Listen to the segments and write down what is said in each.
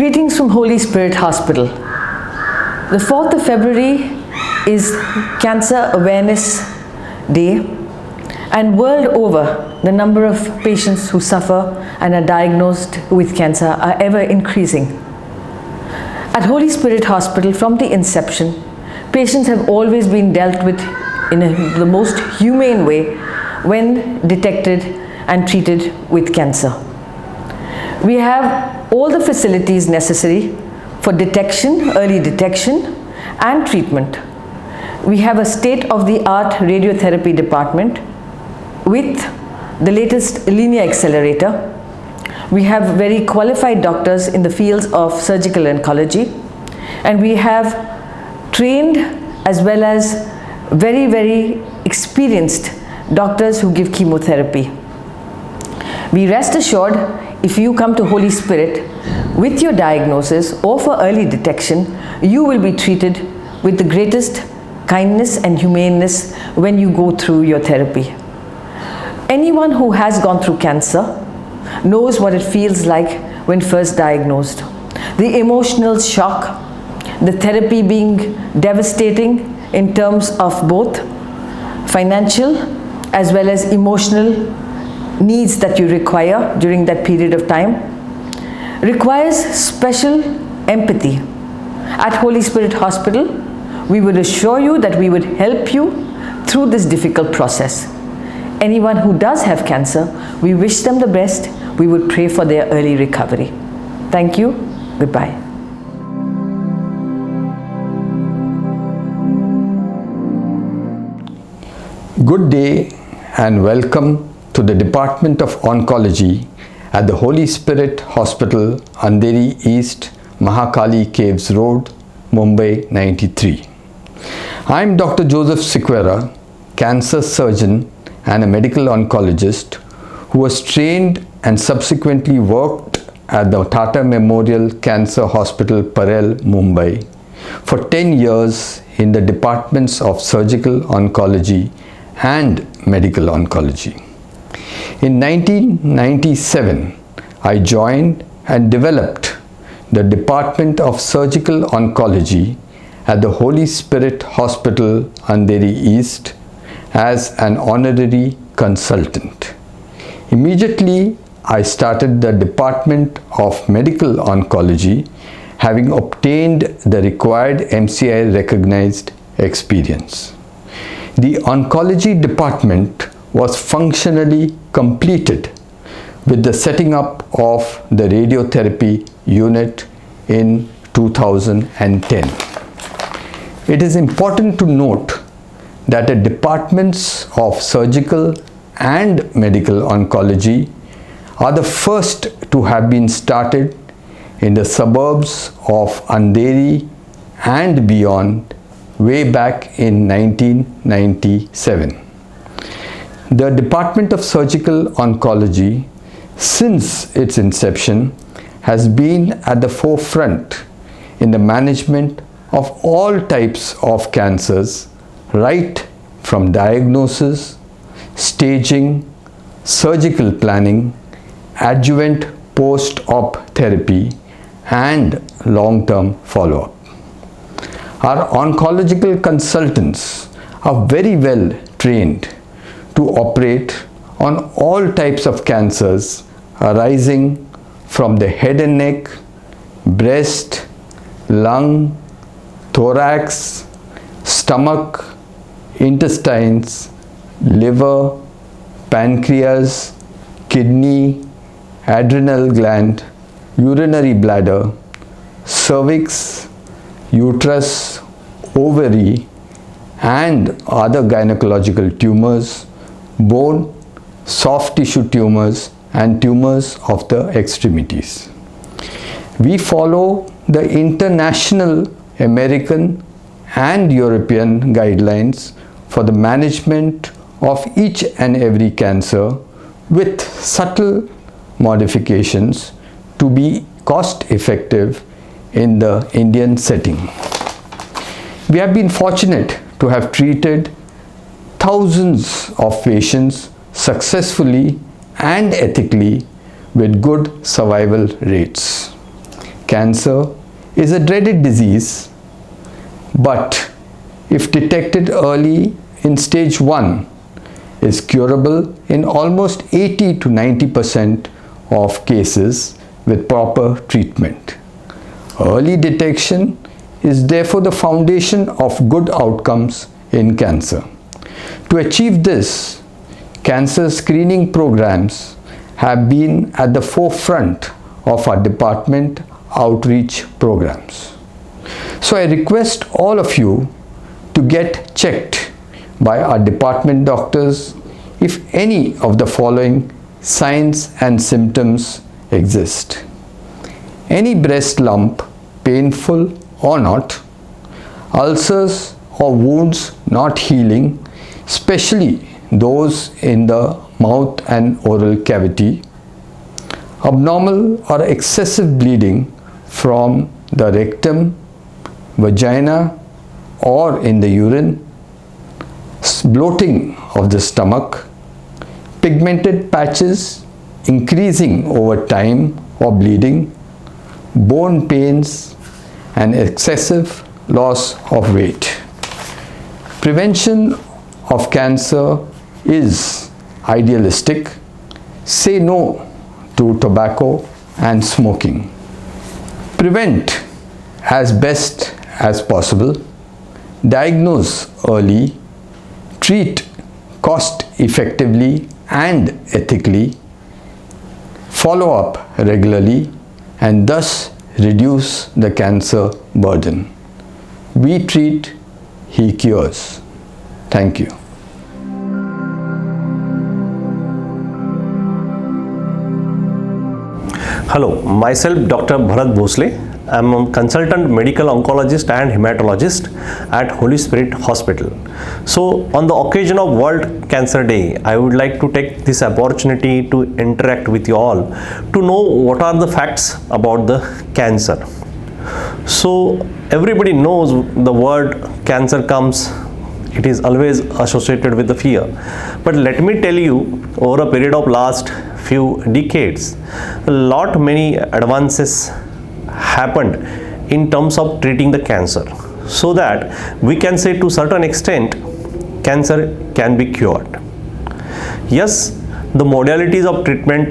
Greetings from Holy Spirit Hospital. The 4th of February is Cancer Awareness Day, and world over, the number of patients who suffer and are diagnosed with cancer are ever increasing. At Holy Spirit Hospital, from the inception, patients have always been dealt with in the most humane way when detected and treated with cancer. We have all the facilities necessary for detection, early detection and treatment. We have a state-of-the-art radiotherapy department with the latest linear accelerator. We have very qualified doctors in the fields of surgical oncology, and we have trained as well as very experienced doctors who give chemotherapy. Be rest assured, if you come to Holy Spirit with your diagnosis or for early detection, you will be treated with the greatest kindness and humaneness when you go through your therapy. Anyone who has gone through cancer knows what it feels like when first diagnosed. The emotional shock, the therapy being devastating in terms of both financial as well as emotional needs that you require during that period of time, requires special empathy. At Holy Spirit Hospital, we would assure you that we would help you through this difficult process. Anyone who does have cancer, we wish them the best. We would pray for their early recovery. Thank you. Goodbye. Good day and welcome to the Department of Oncology at the Holy Spirit Hospital, Andheri East, Mahakali Caves Road, Mumbai 93. I am Dr. Joseph Sequeira, cancer surgeon and a medical oncologist who was trained and subsequently worked at the Tata Memorial Cancer Hospital, Parel, Mumbai for 10 years in the departments of surgical oncology and medical oncology. In 1997, I joined and developed the Department of Surgical Oncology at the Holy Spirit Hospital, Andheri East as an honorary consultant. Immediately, I started the Department of Medical Oncology, having obtained the required MCI recognized experience. The oncology department was functionally completed with the setting up of the radiotherapy unit in 2010. It is important to note that the departments of surgical and medical oncology are the first to have been started in the suburbs of Andheri and beyond way back in 1997. The Department of Surgical Oncology, since its inception, has been at the forefront in the management of all types of cancers, right from diagnosis, staging, surgical planning, adjuvant post-op therapy, and long-term follow-up. Our oncological consultants are very well trained to operate on all types of cancers arising from the head and neck, breast, lung, thorax, stomach, intestines, liver, pancreas, kidney, adrenal gland, urinary bladder, cervix, uterus, ovary, and other gynecological tumors, bone, soft tissue tumors, and tumors of the extremities. We follow the international, American, and European guidelines for the management of each and every cancer with subtle modifications to be cost effective in the Indian setting. We have been fortunate to have treated thousands of patients successfully and ethically with good survival rates. cancer is a dreaded disease, but if detected early in stage 1, is curable in almost 80 to 90% of cases with proper treatment. Early detection is therefore the foundation of good outcomes in cancer. To achieve this, cancer screening programs have been at the forefront of our department outreach programs. So I request all of you to get checked by our department doctors if any of the following signs and symptoms exist. Any breast lump, painful or not, ulcers or wounds not healing, especially those in the mouth and oral cavity, abnormal or excessive bleeding from the rectum, vagina or in the urine, bloating of the stomach, pigmented patches increasing over time or bleeding, bone pains and excessive loss of weight. Prevention of cancer is idealistic. Say no to tobacco and smoking. Prevent as best as possible. Diagnose early. Treat cost effectively and ethically. Follow up regularly and thus reduce the cancer burden. We treat, he cures. Thank you. Hello, myself Dr. Bharat Bhosle. I am a consultant medical oncologist and hematologist at Holy Spirit Hospital. So, on the occasion of World Cancer Day, I would like to take this opportunity to interact with you all to know what are the facts about the cancer. So, everybody knows the word cancer comes, it is always associated with the fear. But let me tell you, over a period of last few decades, many advances happened in terms of treating the cancer, so that we can say to certain extent cancer can be cured. Yes, the modalities of treatment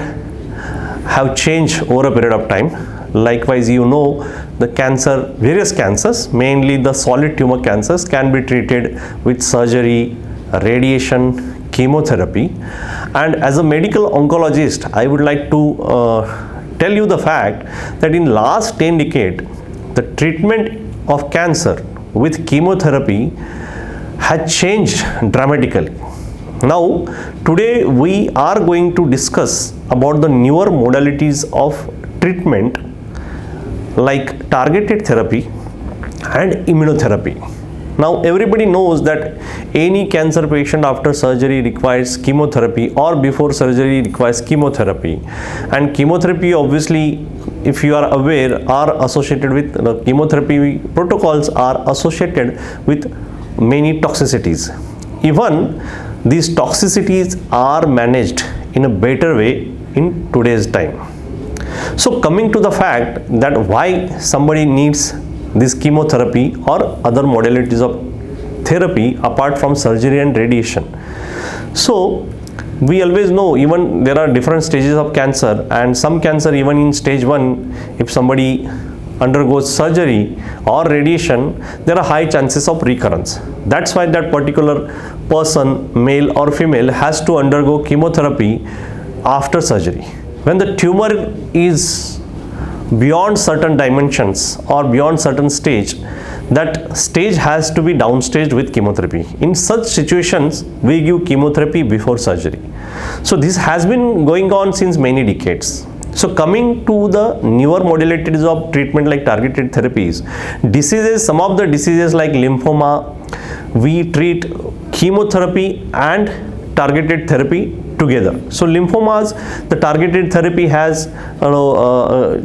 have changed over a period of time. Likewise, you know, the cancer, various cancers, mainly the solid tumor cancers, can be treated with surgery, radiation, chemotherapy. And as a medical oncologist, I would like to tell you the fact that in last 10 decades, the treatment of cancer with chemotherapy has changed dramatically. Now, today we are going to discuss about the newer modalities of treatment like targeted therapy and immunotherapy. Now, everybody knows that any cancer patient after surgery requires chemotherapy, or before surgery requires chemotherapy. And chemotherapy, obviously, if you are aware, are associated with chemotherapy protocols are associated with many toxicities. Even these toxicities are managed in a better way in today's time. So, coming to the fact that why somebody needs this chemotherapy or other modalities of therapy apart from surgery and radiation. So, we always know even there are different stages of cancer, and some cancer even in stage 1, if somebody undergoes surgery or radiation, there are high chances of recurrence. That's why that particular person, male or female, has to undergo chemotherapy after surgery. When the tumor is beyond certain dimensions or beyond certain stage, that stage has to be downstaged with chemotherapy. In such situations, we give chemotherapy before surgery. So this has been going on since many decades. So coming to the newer modalities of treatment like targeted therapies, diseases, some of the diseases like lymphoma, we treat chemotherapy and targeted therapy together. So lymphomas, the targeted therapy has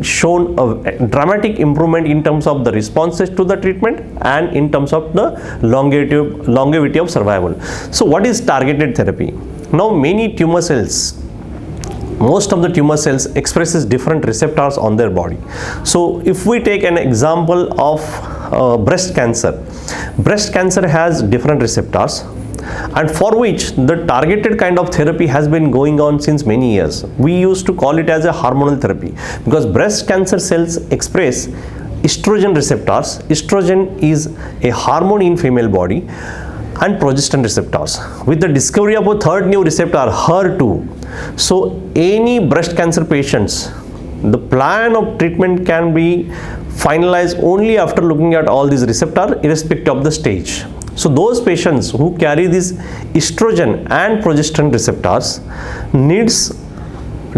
shown a dramatic improvement in terms of the responses to the treatment and in terms of the longevity of survival. So what is targeted therapy? Now many tumor cells most of the tumor cells expresses different receptors on their body. So if we take an example of breast cancer has different receptors, and for which the targeted kind of therapy has been going on since many years. We used to call it as a hormonal therapy, because breast cancer cells express estrogen receptors. Estrogen is a hormone in female body, and progesterone receptors, with the discovery of a third new receptor, HER2. So any breast cancer patients, the plan of treatment can be finalized only after looking at all these receptors, irrespective of the stage. So those patients who carry these estrogen and progesterone receptors needs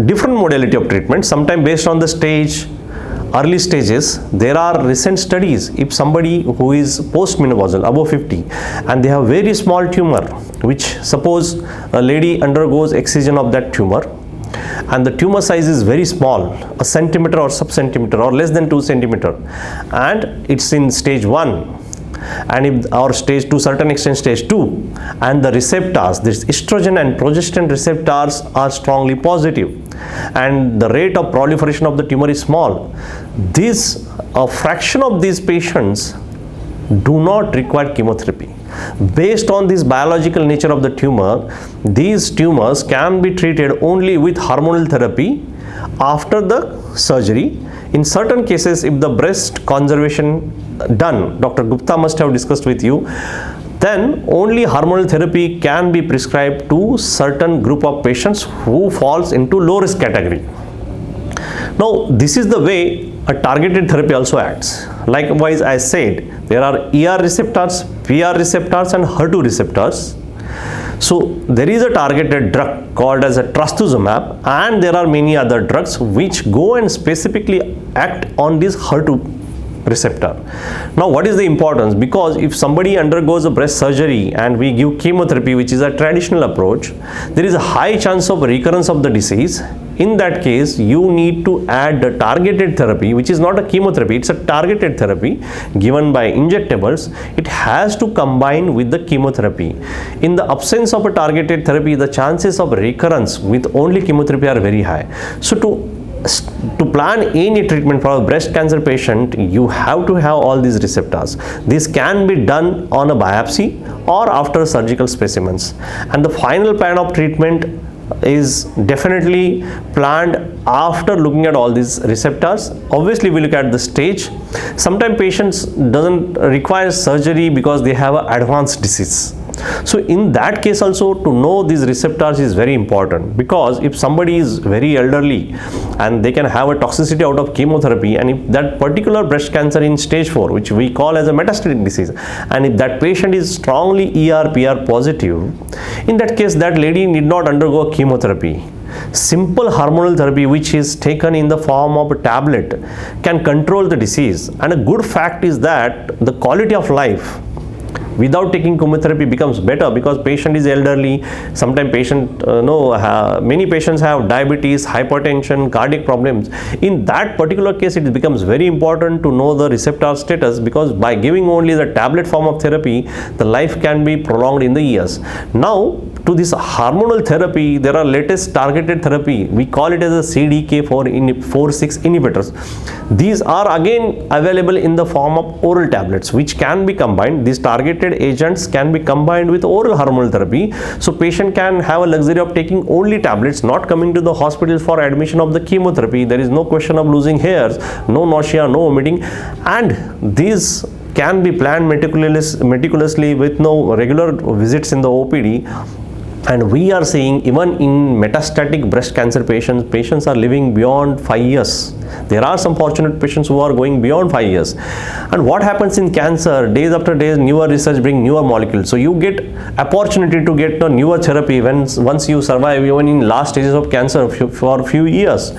different modality of treatment, sometimes based on the stage, early stages. There are recent studies, if somebody who is postmenopausal, above 50, and they have very small tumor, which suppose a lady undergoes excision of that tumor, and the tumor size is very small, a centimeter or sub-centimeter or less than 2 centimeter, and it's in stage 1, and if our stage to certain extent stage 2, and the receptors, this estrogen and progesterone receptors are strongly positive, and the rate of proliferation of the tumor is small, this a fraction of these patients do not require chemotherapy. Based on this biological nature of the tumor, these tumors can be treated only with hormonal therapy after the surgery. In certain cases, if the breast conservation done, Dr. Gupta must have discussed with you, then only hormonal therapy can be prescribed to certain group of patients who falls into low risk category. Now this is the way a targeted therapy also acts. Likewise, I said there are ER receptors, PR receptors and HER2 receptors. So there is a targeted drug called as a trastuzumab, and there are many other drugs which go and specifically act on this HER2 receptor. Now what is the importance? Because if somebody undergoes a breast surgery and we give chemotherapy, which is a traditional approach, there is a high chance of recurrence of the disease. In that case, you need to add the targeted therapy, which is not a chemotherapy, it's a targeted therapy given by injectables. It has to combine with the chemotherapy. In the absence of a targeted therapy, the chances of recurrence with only chemotherapy are very high. So to plan any treatment for a breast cancer patient, you have to have all these receptors. This can be done on a biopsy or after surgical specimens. And the final plan of treatment is definitely planned after looking at all these receptors. Obviously, we look at the stage. Sometimes patients doesn't require surgery because they have an advanced disease. So in that case also, to know these receptors is very important, because if somebody is very elderly and they can have a toxicity out of chemotherapy, and if that particular breast cancer in stage 4, which we call as a metastatic disease, and if that patient is strongly ER/PR positive, in that case that lady need not undergo chemotherapy. Simple hormonal therapy, which is taken in the form of a tablet, can control the disease. And a good fact is that the quality of life without taking chemotherapy becomes better, because patient is elderly. Sometimes many patients have diabetes, hypertension, cardiac problems. In that particular case, it becomes very important to know the receptor status, because by giving only the tablet form of therapy, the life can be prolonged in the years. Now to this hormonal therapy, there are latest targeted therapy. We call it as a CDK4/6 inhibitors. These are again available in the form of oral tablets, which can be combined. These targeted agents can be combined with oral hormonal therapy, so patient can have a luxury of taking only tablets, not coming to the hospital for admission of the chemotherapy. There is no question of losing hairs, no nausea, no vomiting, and these can be planned meticulously with no regular visits in the OPD. And we are seeing even in metastatic breast cancer patients are living beyond 5 years. There are some fortunate patients who are going beyond 5 years. And what happens in cancer, days after days, newer research bring newer molecules. So you get opportunity to get a newer therapy once you survive even in last stages of cancer for a few years.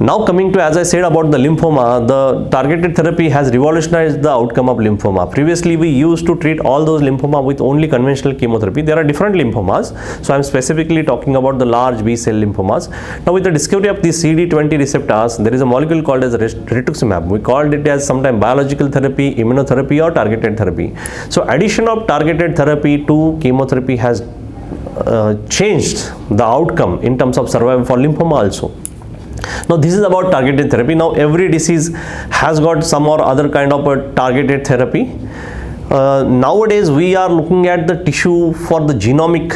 Now coming to, as I said about the lymphoma, the targeted therapy has revolutionized the outcome of lymphoma. Previously, we used to treat all those lymphoma with only conventional chemotherapy. There are different lymphomas, so I am specifically talking about the large B-cell lymphomas. Now with the discovery of these CD20 receptors, there is a molecule called as rituximab. We called it as sometimes biological therapy, immunotherapy or targeted therapy. So addition of targeted therapy to chemotherapy has changed the outcome in terms of survival for lymphoma also. Now this is about targeted therapy. Now every disease has got some or other kind of a targeted therapy. Nowadays we are looking at the tissue for the genomic,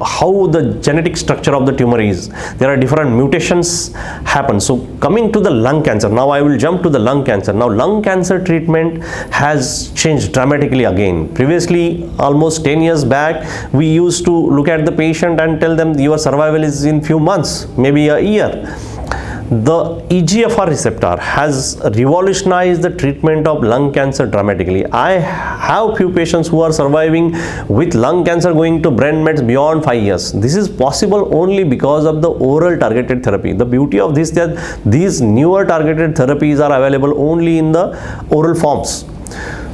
how the genetic structure of the tumor is. There are different mutations happen. So coming to the lung cancer, now I will jump to the lung cancer. Now lung cancer treatment has changed dramatically again. Previously, almost 10 years back, we used to look at the patient and tell them your survival is in few months, maybe a year. The EGFR receptor has revolutionized the treatment of lung cancer dramatically. I have few patients who are surviving with lung cancer going to brain mets beyond 5 years. This is possible only because of the oral targeted therapy. The beauty of this is that these newer targeted therapies are available only in the oral forms.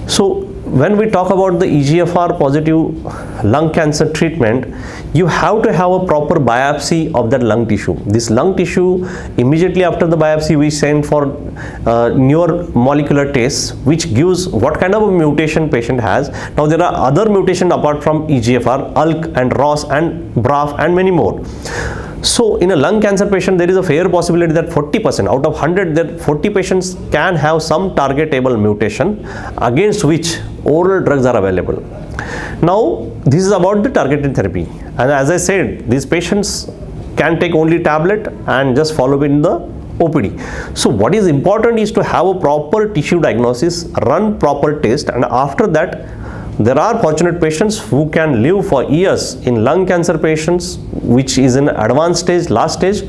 So when we talk about the EGFR positive lung cancer treatment, you have to have a proper biopsy of that lung tissue. This lung tissue, immediately after the biopsy, we send for newer molecular tests which gives what kind of a mutation patient has. Now there are other mutations apart from EGFR, ALK and ROS and BRAF and many more. So in a lung cancer patient, there is a fair possibility that 40% out of 100, that 40 patients can have some targetable mutation against which oral drugs are available. Now this is about the targeted therapy, and as I said, these patients can take only tablet and just follow in the OPD. So what is important is to have a proper tissue diagnosis, run proper test, and after that there are fortunate patients who can live for years in lung cancer patients which is in advanced stage, last stage,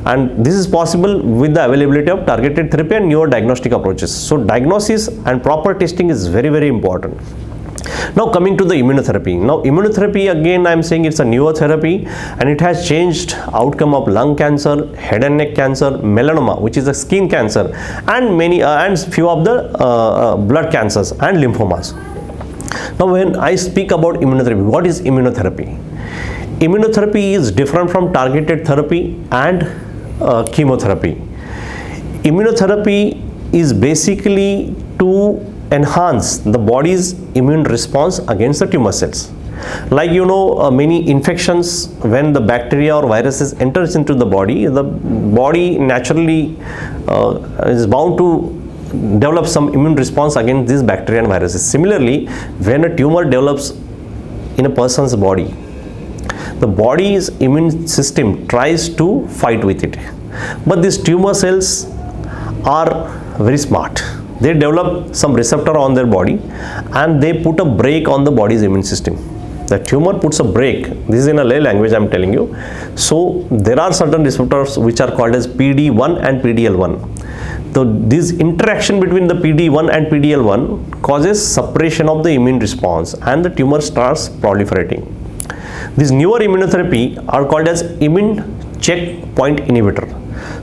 and this is possible with the availability of targeted therapy and newer diagnostic approaches. So diagnosis and proper testing is very, very important. Now coming to the immunotherapy. Now immunotherapy, again I am saying it's a newer therapy and it has changed outcome of lung cancer, head and neck cancer, melanoma which is a skin cancer, and many and few of the blood cancers and lymphomas. Now when I speak about immunotherapy, what is immunotherapy? Immunotherapy is different from targeted therapy and chemotherapy. Immunotherapy is basically to enhance the body's immune response against the tumor cells. Like many infections, when the bacteria or viruses enters into the body naturally is bound to develop some immune response against these bacteria and viruses. Similarly, when a tumor develops in a person's body, the body's immune system tries to fight with it. But these tumor cells are very smart. They develop some receptor on their body and they put a brake on the body's immune system. The tumor puts a brake. This is in a lay language I am telling you. So there are certain receptors which are called as PD1 and PDL1. So this interaction between the PD1 and PDL1 causes suppression of the immune response and the tumor starts proliferating. These newer immunotherapy are called as immune checkpoint inhibitor.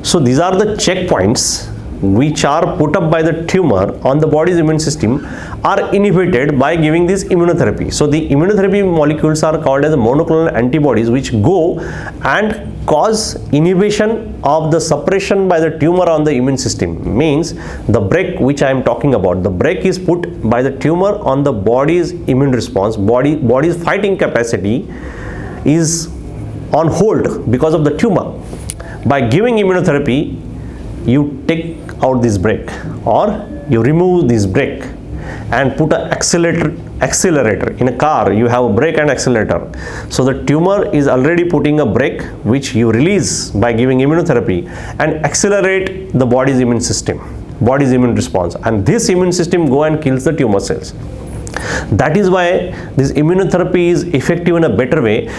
So these are the checkpoints which are put up by the tumor on the body's immune system are inhibited by giving this immunotherapy. So the immunotherapy molecules are called as monoclonal antibodies which go and cause inhibition of the suppression by the tumor on the immune system. Means the brake which I am talking about, the brake is put by the tumor on the body's immune response. Body's fighting capacity is on hold because of the tumor. By giving immunotherapy, you take out this brake or you remove this brake and put an accelerator. In a car you have a brake and accelerator. So the tumor is already putting a brake which you release by giving immunotherapy and accelerate the body's immune system, body's immune response, and this immune system go and kills the tumor cells. That is why this immunotherapy is effective in a better way.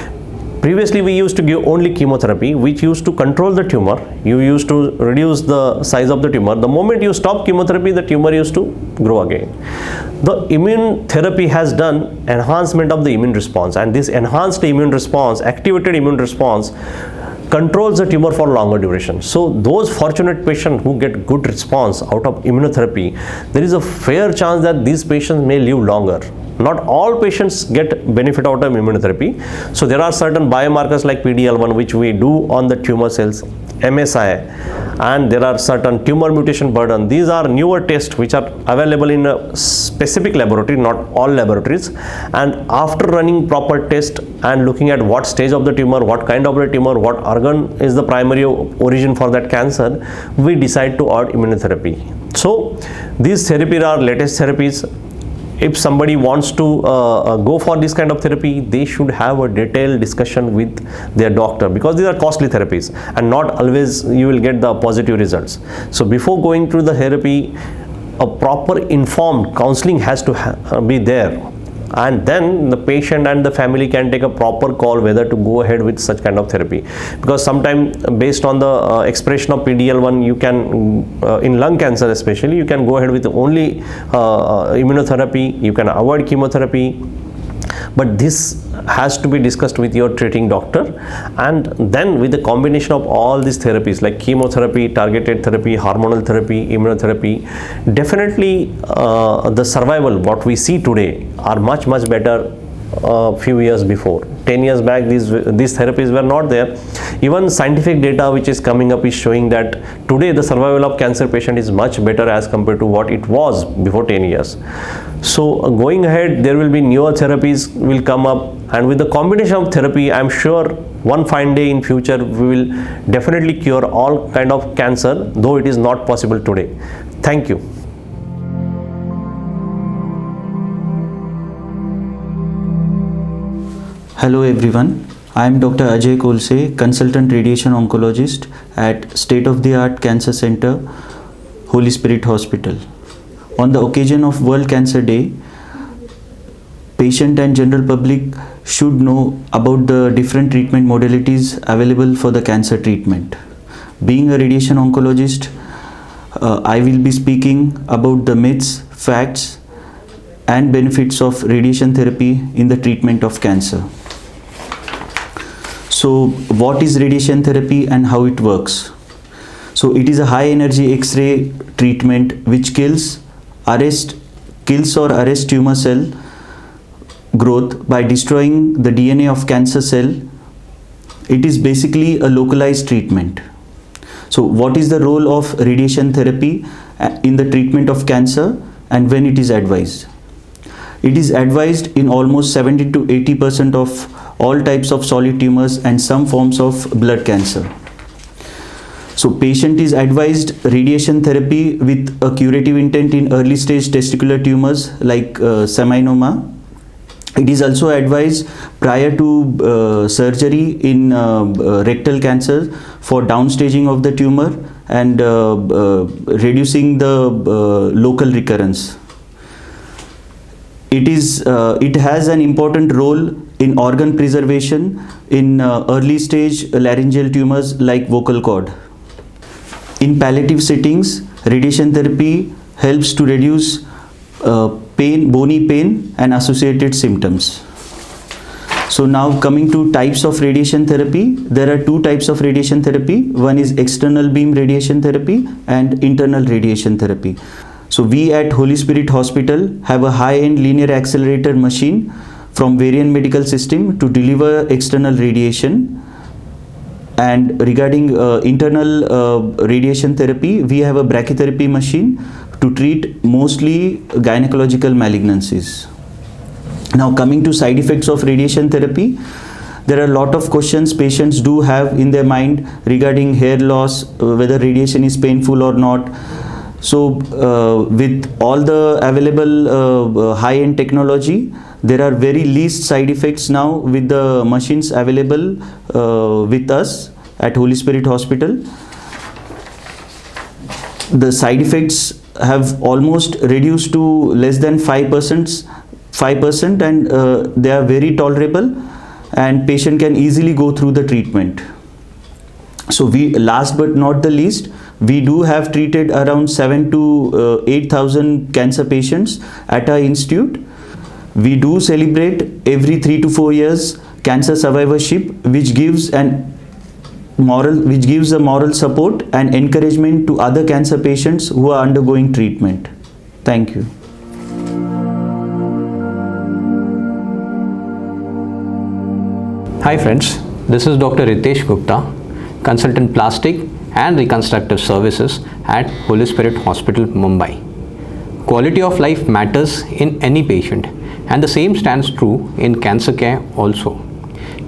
Previously we used to give only chemotherapy which used to control the tumor. You used to reduce the size of the tumor. The moment you stop chemotherapy, the tumor used to grow again. The immune therapy has done enhancement of the immune response, and this enhanced immune response, activated immune response, controls the tumor for longer duration. So those fortunate patients who get good response out of immunotherapy, there is a fair chance that these patients may live longer. not all patients get benefit out of immunotherapy. So there are certain biomarkers like PD-L1 which we do on the tumor cells, MSI, and there are certain tumor mutation burden. These are newer tests which are available in a specific laboratory, not all laboratories. And after running proper test and looking at what stage of the tumor, what kind of the tumor, what organ is the primary origin for that cancer, we decide to add immunotherapy. So these therapies are latest therapies. If somebody wants to go for this kind of therapy, they should have a detailed discussion with their doctor, because these are costly therapies and not always you will get the positive results. So before going through the therapy, a proper informed counseling has to be there, and then the patient and the family can take a proper call whether to go ahead with such kind of therapy. Because sometimes based on the expression of PD-L1, you can in lung cancer especially, you can go ahead with only immunotherapy, you can avoid chemotherapy, but this has to be discussed with your treating doctor. And then with the combination of all these therapies like chemotherapy, targeted therapy, hormonal therapy, immunotherapy, definitely the survival what we see today are much better few years before. 10 years back these therapies were not there. Even scientific data which is coming up is showing that today the survival of cancer patient is much better as compared to what it was before 10 years. So going ahead, there will be newer therapies will come up, and with the combination of therapy, I am sure one fine day in future we will definitely cure all kind of cancer, though it is not possible today. Thank you. Hello everyone, I am Dr. Ajay Kolse, Consultant Radiation Oncologist at State of the Art Cancer Center, Holy Spirit Hospital. On the occasion of World Cancer Day, patient and general public should know about the different treatment modalities available for the cancer treatment. Being a radiation oncologist, I will be speaking about the myths, facts and benefits of radiation therapy in the treatment of cancer. So what is radiation therapy and how it works? So it is a high energy X-ray treatment which kills or arrests tumor cell growth by destroying the DNA of cancer cell. It is basically a localized treatment. So what is the role of radiation therapy in the treatment of cancer and when it is advised? It is advised in almost 70 to 80% of all types of solid tumors and some forms of blood cancer. So patient is advised radiation therapy with a curative intent in early stage testicular tumors like seminoma. It is also advised prior to surgery in rectal cancer for downstaging of the tumor and reducing the local recurrence. It has an important role in organ preservation in early stage laryngeal tumors like vocal cord. In palliative settings, radiation therapy helps to reduce bony pain and associated symptoms. So now coming to types of radiation therapy, there are two types of radiation therapy. One is external beam radiation therapy and internal radiation therapy. So we at Holy Spirit Hospital have a high-end linear accelerator machine from Varian Medical System to deliver external radiation. And regarding internal radiation therapy, we have a brachytherapy machine to treat mostly gynecological malignancies. Now coming to side effects of radiation therapy, there are a lot of questions patients do have in their mind regarding hair loss, whether radiation is painful or not. So with all the available high-end technology, there are very least side effects now with the machines available with us at Holy Spirit Hospital. The side effects have almost reduced to less than 5% and they are very tolerable and patient can easily go through the treatment. So last but not the least, we do have treated around 7,000 to 8,000 cancer patients at our institute. We do celebrate every 3 to 4 years cancer survivorship, which gives a moral support and encouragement to other cancer patients who are undergoing treatment. Thank you. Hi friends, this is Dr. Ritesh Gupta, Consultant Plastic and Reconstructive Services at Holy Spirit Hospital, Mumbai. Quality of life matters in any patient, and the same stands true in cancer care also.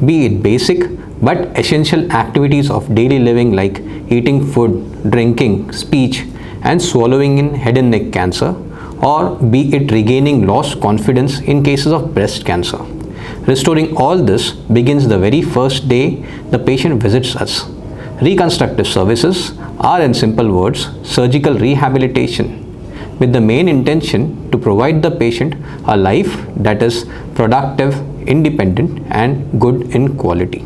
Be it basic but essential activities of daily living like eating food, drinking, speech and swallowing in head and neck cancer, or be it regaining lost confidence in cases of breast cancer. Restoring all this begins the very first day the patient visits us. Reconstructive services are, in simple words, surgical rehabilitation, with the main intention to provide the patient a life that is productive, independent and good in quality.